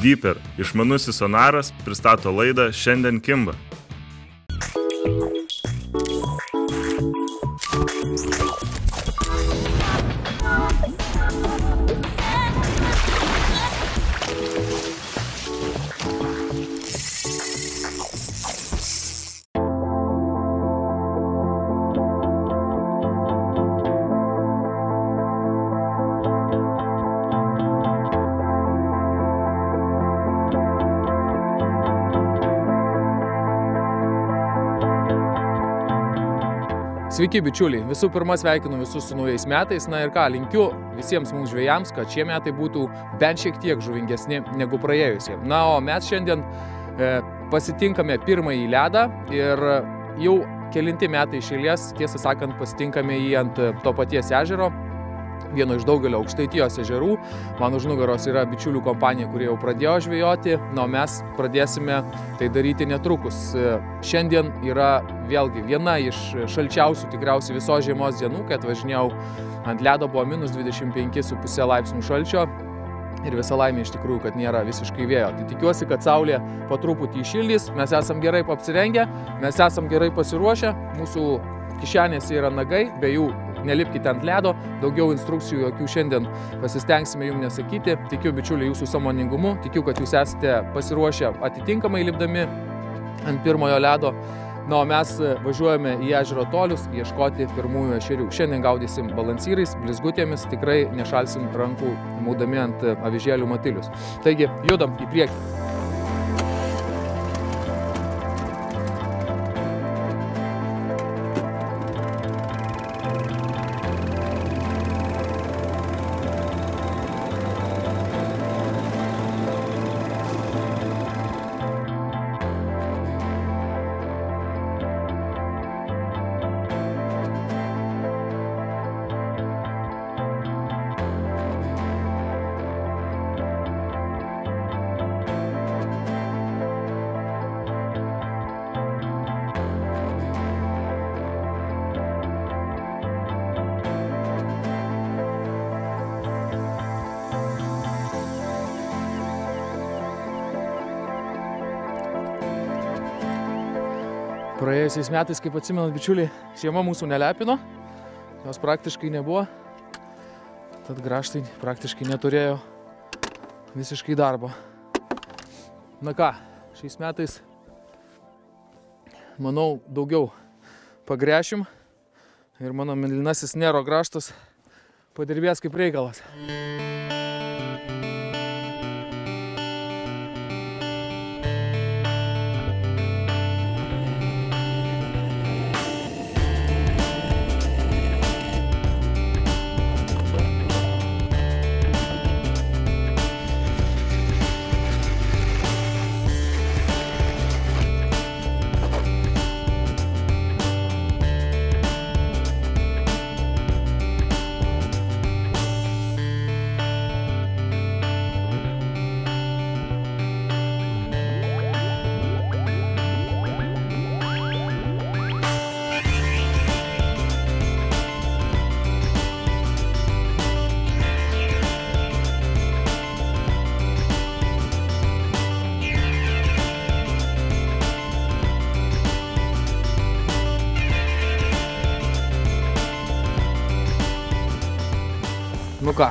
Deeper išmanusis sonaras pristato laidą Šiandien kimba. Sveiki bičiuliai, visų pirma sveikinu visus su naujais metais, na ir ką, linkiu visiems mums žvejams, kad šie metai būtų bent šiek tiek žuvingesni negu praėjusie. Na, o mes šiandien pasitinkame pirmąjį ledą ir jau kelinti metai iš eilės, tiesą sakant, pasitinkame jį ant to paties ežero, vieno iš daugelio Aukštaitijos ežerų. Man už nugaros yra bičiulių kompanija, kurie jau pradėjo žvejoti, na, o mes pradėsime tai daryti netrukus. Šiandien yra vėlgi viena iš šalčiausių tikriausiai visos žiemos dienų, kai atvažinėjau ant ledo, buvo minus 25,5 laipsnių šalčio ir visa laimė iš tikrųjų, kad nėra visiškai vėjo. Tai tikiuosi, kad saulė po truputį įšildys, mes esam gerai apsirengę, mes esam gerai pasiruošę, mūsų kišenėse yra nagai, be jų nelipkite ant ledo, daugiau instrukcijų jokių šiandien pasistengsime jums nesakyti. Tikiu bičiuliai jūsų sąmoningumu, tikiu, kad jūs esate pasiruošę atitinkamai lipdami ant pirmojo ledo. Na, o mes važiuojame į ežero tolius ieškoti pirmųjų ešerių. Šiandien gaudysim balansyrais, blizgutėmis, tikrai nešalsim rankų maudami ant avižėlių matilius. Taigi, judam į priekį. Praėjusiais metais, kaip atsimenat, bičiuliai, žiema mūsų nelepino, jos praktiškai nebuvo, tad grąžtai praktiškai neturėjo visiškai darbo. Na ką, šiais metais, manau, daugiau pagręšim ir mano mėlynasis Nero grąžtas padirbės kaip reikalas. Nu ką,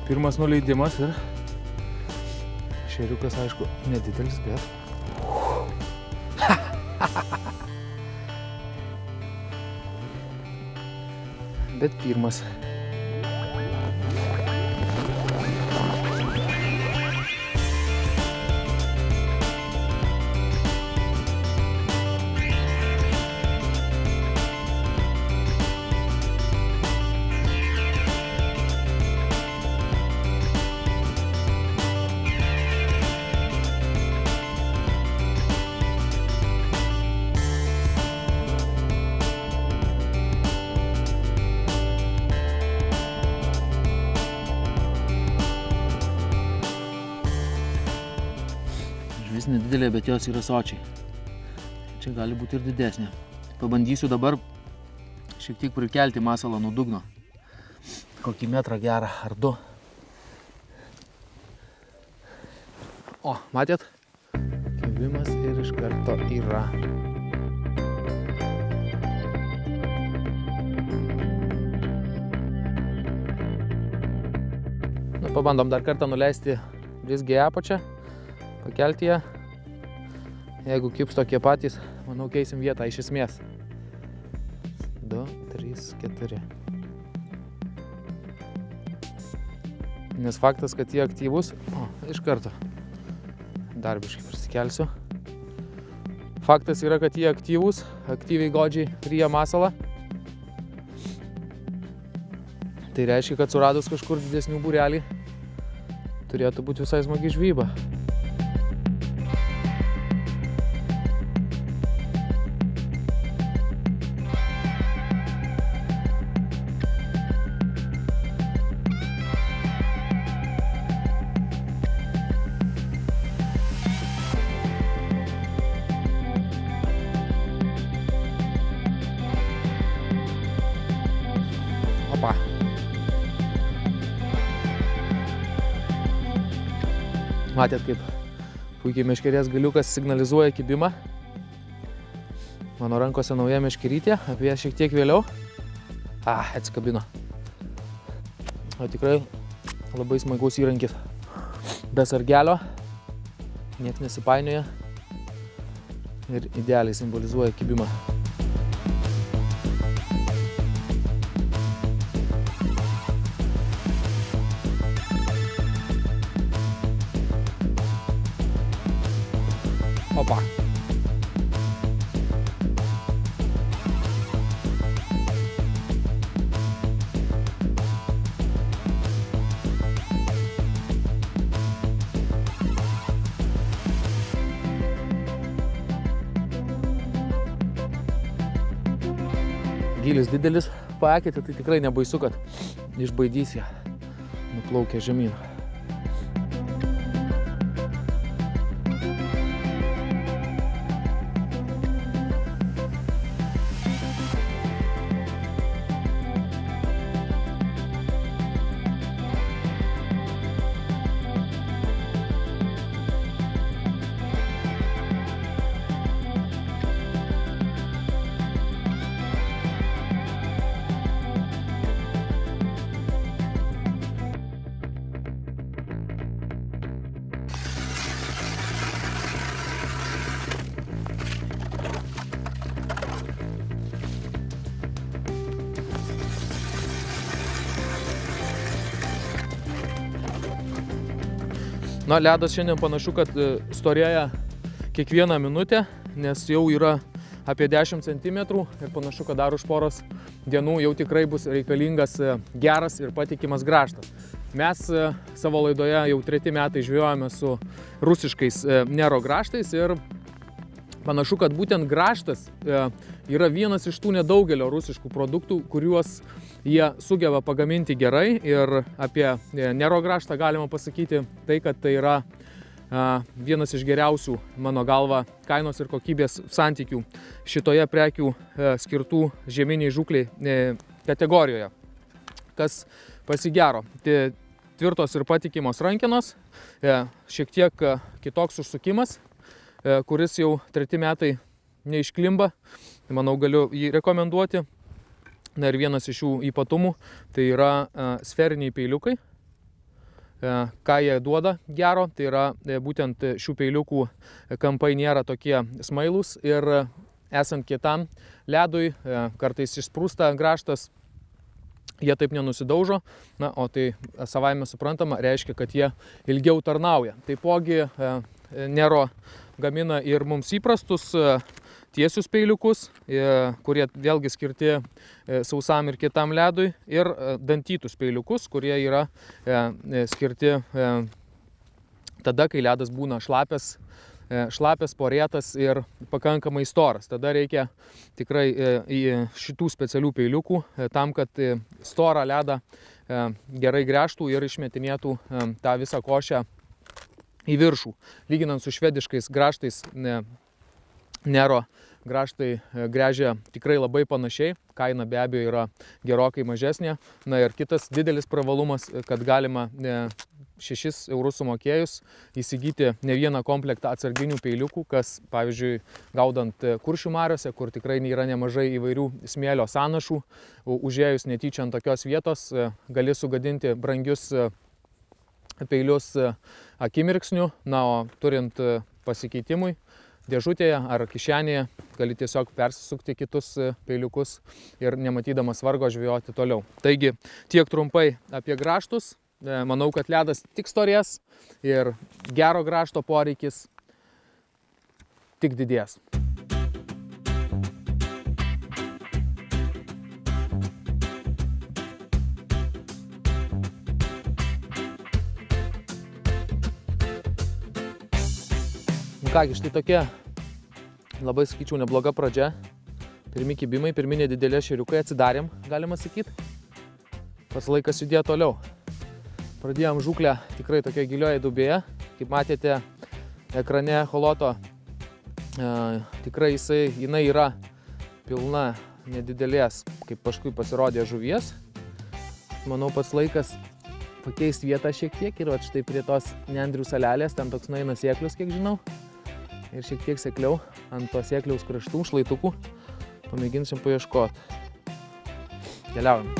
pirmas nuleidimas ir šeriukas, aišku, nedidelis, bet pirmas. Žuvis nedidelė, bet jos yra sočiai. Čia gali būti ir didesnė. Pabandysiu dabar šiek tiek prikelti masalą nuo dugno. Kokį metrą gerą ar du. O, matėt? Kibimas ir iš karto yra. Nu, pabandom dar kartą nuleisti blizgį į apačią, pakelti ją. Jeigu kibs tokie patys, manau, keisim vietą iš esmės. 2, 3, 4. Nes faktas, kad jie aktyvus, iš karto dar biškai prisikelsiu. Faktas yra, kad jie aktyvus, aktyviai godžiai ryja masalą. Tai reiškia, kad suradus kažkur didesnių būrelį turėtų būti visai smagi žvejyba. Opa. Matėt, kaip puikiai meškerės galiukas signalizuoja kibimą. Mano rankose nauja meškerytė, apie ją šiek tiek vėliau. Atsikabino. O tikrai labai smagus įrankis. Be sargelio, nieks nesipainioja ir idealiai simbolizuoja kibimą. Opa. Gylis didelis, paakėte, tai tikrai nebaisu, kad išbaidys ją, nuplaukia žemyn. Na, ledas šiandien panašu, kad storėja kiekvieną minutę, nes jau yra apie 10 cm ir panašu, kad dar už poros dienų jau tikrai bus reikalingas geras ir patikimas grąžtas. Mes savo laidoje jau 3 metai žvejojame su rusiškais Nero grąžtais ir panašu, kad būtent grąžtas yra vienas iš tų nedaugelio rusiškų produktų, kuriuos jie sugeba pagaminti gerai, ir apie Nero grąžtą galima pasakyti tai, kad tai yra vienas iš geriausių, mano galva, kainos ir kokybės santykių šitoje prekių skirtų žieminiai žūkliai kategorijoje. Kas pasigero? Tvirtos ir patikimos rankenos, šiek tiek kitoks užsukimas, kuris jau 3 metai neišklimba, manau, galiu jį rekomenduoti. Na ir vienas iš jų ypatumų, tai yra sferiniai peiliukai. Ką jie duoda gero, tai yra būtent šių peiliukų kampai nėra tokie smailūs ir esant kietam ledui, kartais išsprūsta grąžtas, jie taip nenusidaužo, na, o tai savaime suprantama reiškia, kad jie ilgiau tarnauja. Taipogi Nero gamina ir mums įprastus tiesius peiliukus, kurie vėlgi skirti sausam ir kietam ledui, ir dantytus peiliukus, kurie yra skirti tada, kai ledas būna šlapias, porėtas ir pakankamai storas. Tada reikia tikrai į šitų specialių peiliukų tam, kad storą ledą gerai gręžtų ir išmetinėtų tą visą košę į viršų. Lyginant su švediškais grąžtais, Nero grąžtai gręžia tikrai labai panašiai, kaina be abejo yra gerokai mažesnė. Na ir kitas didelis privalumas, kad galima 6 eurus sumokėjus įsigyti ne vieną komplektą atsarginių peiliukų, kas, pavyzdžiui, gaudant Kuršių mariose, kur tikrai yra nemažai įvairių smėlio sąnašų, užėjus netyčia ant tokios vietos, gali sugadinti brangius peilius akimirksniu, na, o turint pasikeitimui dėžutėje ar kišenėje gali tiesiog persisukti kitus peiliukus ir nematydamas vargo žvejoti toliau. Taigi tiek trumpai apie grąžtus. Manau, kad ledas tik storės ir gero grąžto poreikis tik didės. Kągi, štai tokia, labai sakyčiau, nebloga pradžia. Pirmi kibimai, pirmi nedidelė šeriukai, atsidarėm, galima sakyti. Pas laikas judėjo toliau. Pradėjom žūklę tikrai tokia gilioje dubėje. Kaip matėte ekrane echoloto, tikrai jinai yra pilna nedidelės, kaip paskui pasirodė, žuvies. Manau, pats laikas pakeisti vietą šiek tiek ir štai prie tos nendrių salelės, ten toks nueina sėklius, kiek žinau. Ir šiek tiek sekliau ant to sėkliaus kraštų, šlaitukų, pamėginsim paieškoti. Keliaujam.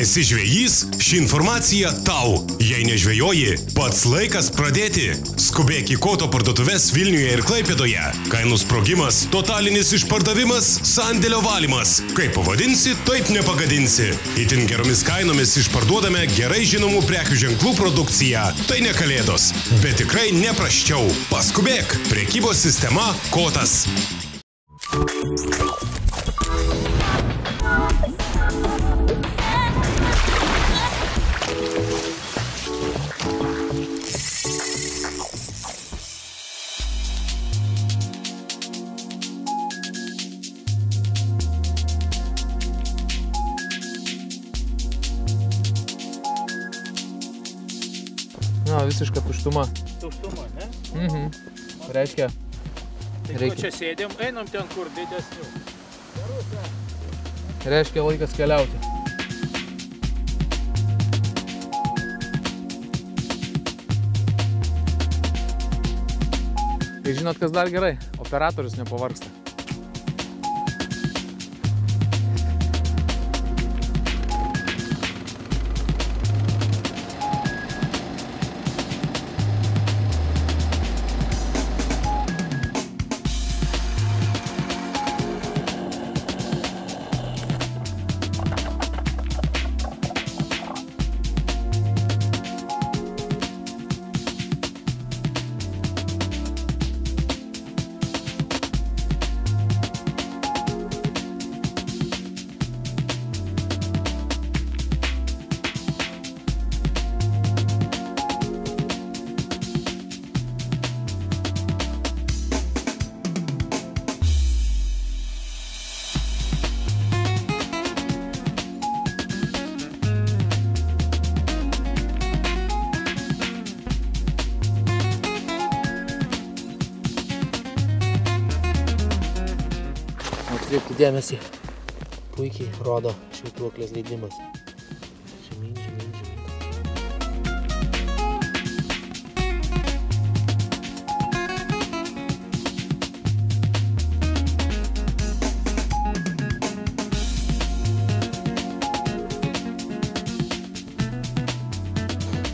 Esi žvejys? Ši informacija tau. Jei nežvejoji, pats laikas pradėti. Skubėk į Koto parduotuves Vilniuje ir Klaipėdoje. Kainų sprogimas, totalinis išpardavimas, sandėlio valymas. Kaip pavadinsi, taip nepagadinsi. Itin geromis kainomis išparduodame gerai žinomų prekių ženklų produkciją. Tai ne kalėdos, bet tikrai neprasčiau. Paskubėk. Prekybos sistema Kotas. Na, visiška tuštuma. Tuštuma, ne? Reiškia, Tai čia sėdėm, einam ten kur didesnių. Reiškia laikas keliauti. Tai žinot, kas dar gerai? Operatorius nepavargsta. Atkreipkite dėmesį, puikiai rodo švytuoklės leidimas. Žemyn, žemyn, žemyn.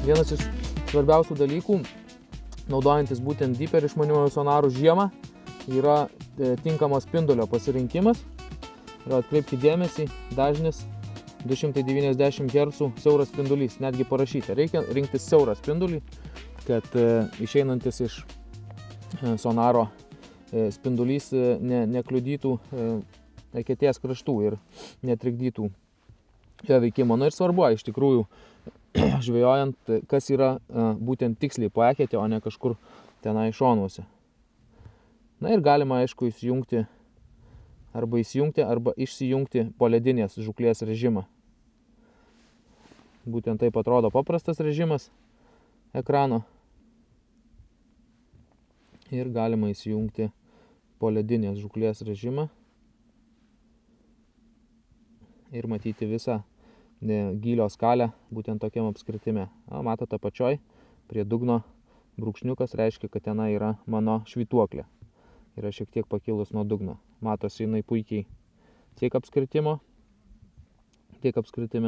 Vienas iš svarbiausių dalykų, naudojantis būtent Deeper išmaniuoju sonaru žiemą, yra tinkamas spindulio pasirinkimas. Ir atkreipkite dėmesį, dažnis 290 Hz siauras spindulys, netgi parašyta. Reikia rinktis siaurą spindulį, kad išeinantis iš sonaro spindulys nekliudytų eketės kraštų ir netrikdytų jo veikimo. Na ir svarbu, iš tikrųjų, žvejojant, kas yra būtent tiksliai po eketę, o ne kažkur tenai šonuose. Na ir galima, aišku, įsijungti arba išsijungti poledinės žūklės režimą. Būtent taip atrodo paprastas režimas ekrano. Ir galima įsijungti poledinės žūklės režimą ir matyti visą gylio skalę būtent tokiam apskritime. Matote apačioj prie dugno brūkšniukas reiškia, kad tenai yra mano švytuoklė. Yra šiek tiek pakilus nuo dugno. Matosi jinai puikiai tiek apskritime,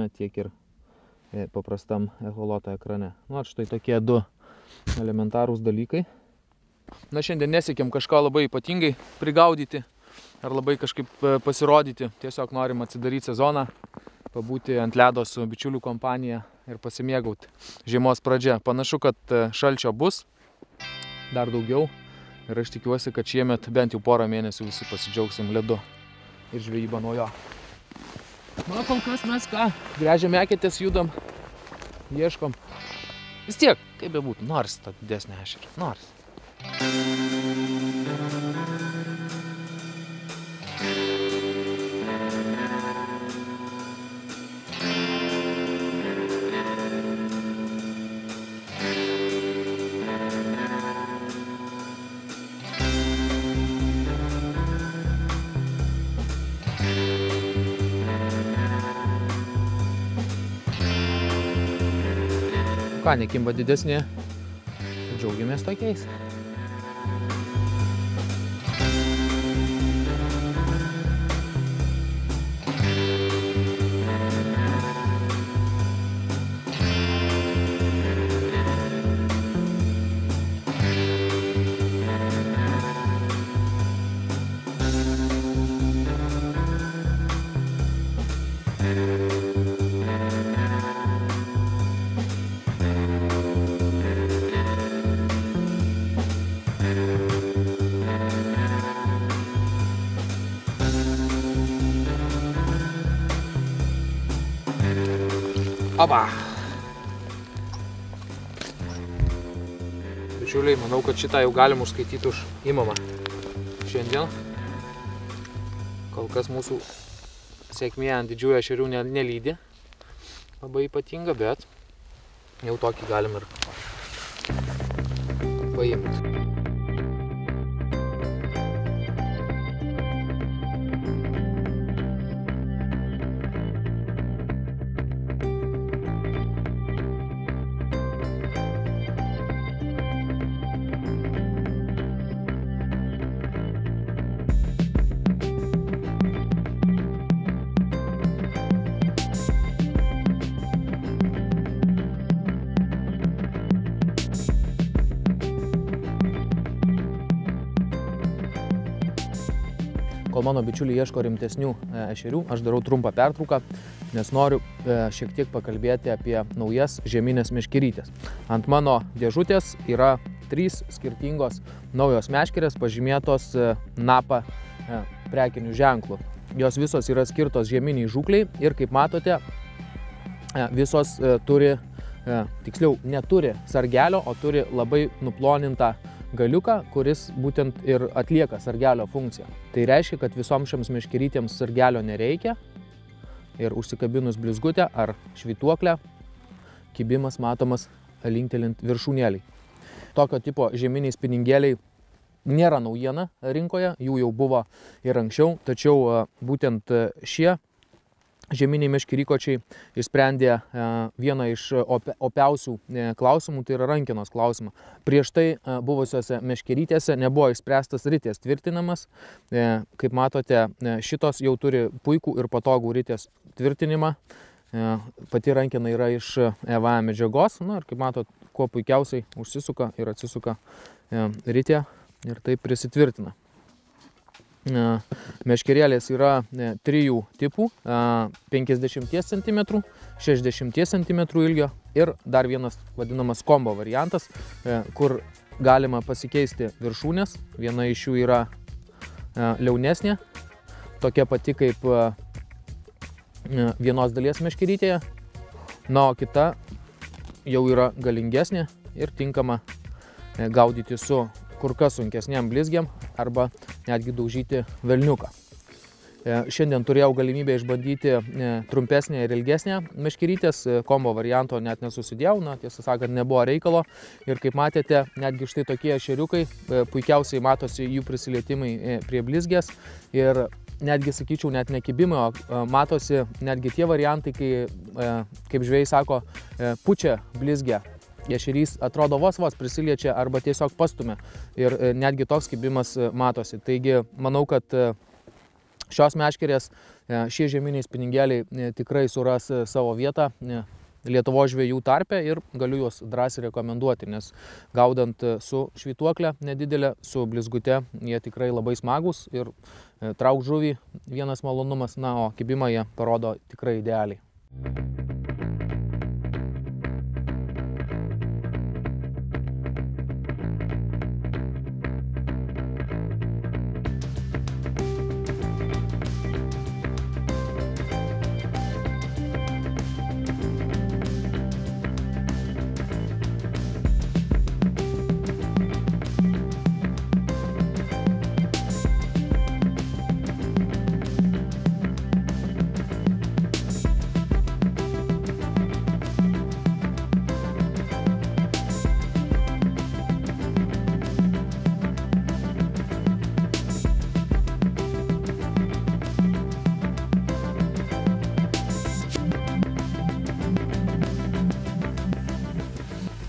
tiek ir paprastam echoloto ekrane. Štai tokie du elementarūs dalykai. Šiandien nesiekėm kažką labai ypatingai prigaudyti ar labai kažkaip pasirodyti. Tiesiog norim atsidaryti sezoną, pabūti ant ledo su bičiulių kompanija ir pasimėgauti žiemos pradžia. Panašu, kad šalčio bus dar daugiau ir aš tikiuosi, kad šiemet bent jau porą mėnesių visi pasidžiaugsim ledu ir žvejybą nuo jo. Kol kas mes ką? Gręžiam eketės, judam, ieškom. Vis tiek, kaip bebūtų, nors tą didesnį ešerį, nors. Ką, nekimba didesnė, džiaugiamės tokiais. Oba! Bičiuliai, manau, kad šitą jau galim užskaityti už imamą šiandien. Kol kas mūsų sėkmė ant didžiųjų ešerių nelydi. Labai ypatinga, bet jau tokį galim ir paimti. Kol mano bičiuliai ieško rimtesnių ešerių, aš darau trumpą pertrauką, nes noriu šiek tiek pakalbėti apie naujas žieminės meškerytės. Ant mano dėžutės yra 3 skirtingos naujos meškerės pažymėtos NAPA prekinių ženklų. Jos visos yra skirtos žieminiai žūkliai ir, kaip matote, visos turi, tiksliau, neturi sargelio, o turi labai nuplonintą galiuką, kuris būtent ir atlieka sargelio funkciją. Tai reiškia, kad visoms šiams meškerytėms sargelio nereikia ir užsikabinus blizgutę ar švytuoklę, kibimas matomas linktelint viršūnėliai. Tokio tipo žieminiai spiningėliai nėra naujiena rinkoje, jų jau buvo ir anksčiau, tačiau būtent šie žieminiai meškerykočiai išsprendė vieną iš opiausių klausimų, tai yra rankenos klausimą. Prieš tai buvusiose meškerytėse nebuvo išspręstas ritės tvirtinimas. Kaip matote, šitos jau turi puikų ir patogų ritės tvirtinimą. Pati rankena yra iš EVA medžiagos. Ir kaip matot, kuo puikiausiai užsisuka ir atsisuka ritė ir taip prisitvirtina. Meškerėlės yra 3 tipų, 50 cm, 60 cm ilgio ir dar vienas vadinamas kombo variantas, kur galima pasikeisti viršūnės. Viena iš jų yra liaunesnė, tokia pati kaip vienos dalies meškerytėje, o kita jau yra galingesnė ir tinkama gaudyti su kur kas sunkesniam blizgiam arba netgi daužyti velniuką. Šiandien turėjau galimybę išbandyti trumpesnę ir ilgesnę meškerytės, kombo varianto net nesusidėjau, tiesą sakant, nebuvo reikalo. Ir kaip matėte, netgi štai tokie ešeriukai, puikiausiai matosi jų prisilietimai prie blizgės ir netgi, sakyčiau, net nekibimai, o matosi netgi tie variantai, kai, kaip žvejai sako, pučia blizgę. Ešerys atrodo vos prisiliečia arba tiesiog pastumia ir netgi toks kibimas matosi. Taigi, manau, kad šios meškerės, šie žieminiai spiningėliai tikrai suras savo vietą Lietuvos žvejų tarpe ir galiu juos drąsiai rekomenduoti, nes gaudant su švytuoklė nedidelė, su blizgute, jie tikrai labai smagus ir trauk žuvį vienas malonumas, o kibimą jie parodo tikrai idealiai.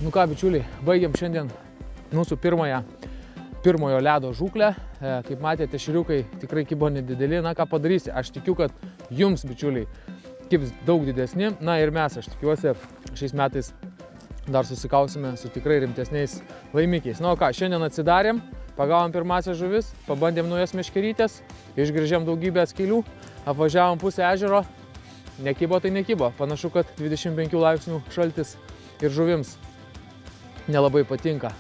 Nu ką, bičiuliai, baigiam šiandien mūsų pirmojo ledo žūklę. Kaip matėte, ešeriukai tikrai kibo nedideli. Ką padarysi? Aš tikiu, kad jums, bičiuliai, kibs daug didesni. Ir mes, aš tikiuosi, šiais metais dar susikausime su tikrai rimtesniais laimikiais. Ką, šiandien atsidarėm, pagavom pirmąsias žuvis, pabandėm naujas meškerytės, išgrįžėm daugybę skylių, apvažiavom pusę ežero. Nekibo tai nekibo. Panašu, kad 25 laipsnių šaltis ir žuvims nelabai patinka.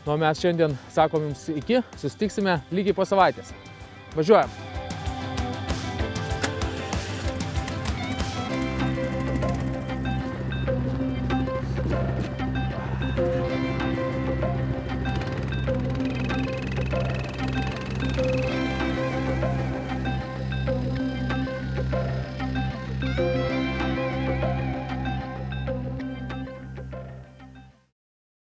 Mes šiandien sakom jums iki, susitiksime lygiai po savaitės. Važiuojam!